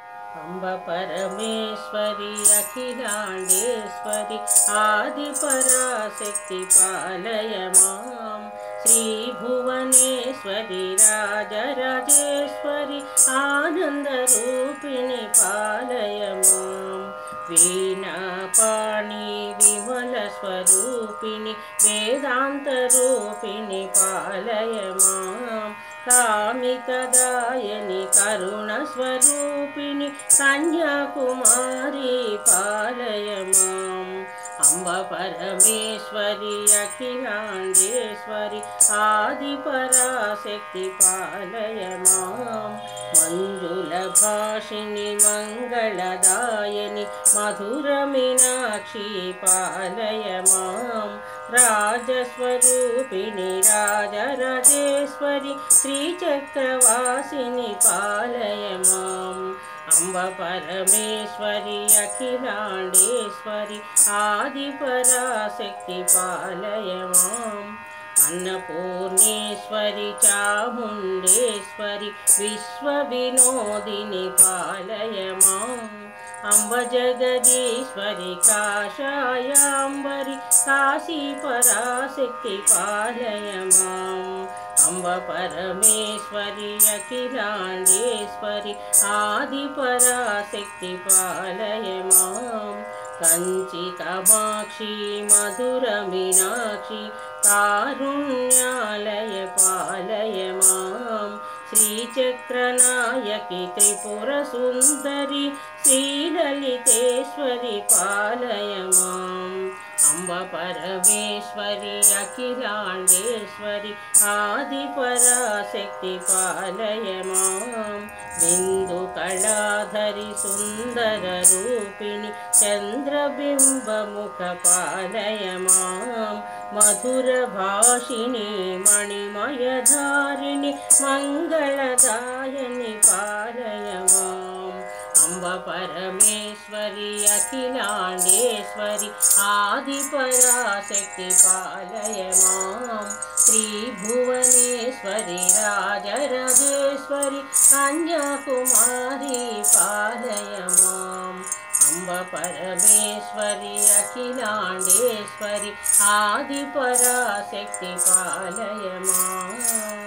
अंब परमेश्वरी अखिलांडेश्वरी आदिपराशक्ति पालय मां। श्री भुवनेश्वरी राजराजेश्वरी आनंदरूपिणी पालय मां। वीणापाणि विमलस्वरूपिणि वेदान्तरूपिणि पालय मां। कामितदायिनि करुणस्वरूपिणि कन्याकुमारी पालय माम्। अंब परमेश्वरी अखिलांडेश्वरी आदिपराशक्ति पालय माम्। मंजुलभाषिणि मंगलदायिनि मधुरमीनाक्षी पालय माम्। राजस्वरूपिणि राजराजेश्वरी श्रीचक्रवासिनि पालय माम्। अंब परमेश्वरी अखिलांडेश्वरी आदिपराशक्ति पालय माम्। अन्नपूर्णेश्वरी चामुण्डेश्वरी विश्वविनोदिनी पालय माम्। अंब जगदीश्वरी काषायाम्बरी काशीपराशक्ति पालय माम्। अंब परमेश्वरी अखिलांडेश्वरी आदिपराशक्ति पालय माम्। कंची कामाक्षी मधुरमीनाक्षी कारुण्यालय पालय माम्। श्रीचक्रनायकी त्रिपुरसुन्दरी श्रीललितेश्वरी पालय माम्। अंब परमेश्वरी अखिलांडेश्वरी आदिपराशक्ति पालय माम्। बिन्दुकलाधरी सुन्दररूपिणि चन्द्रबिम्बमुख पालय माम्। मधुरभाषिणी मणिमयधारिणि मङ्गलदायिनि पालय माम्। अंब परमेश्वरी अखिलांडेश्वरी आदिपराशक्ति पालय माम्। श्री भुवनेश्वरी राजराजेश्वरी कन्याकुमारी पालय माम्। अंब परमेश्वरी अखिलांडेश्वरी आदिपराशक्ति पालय माम्।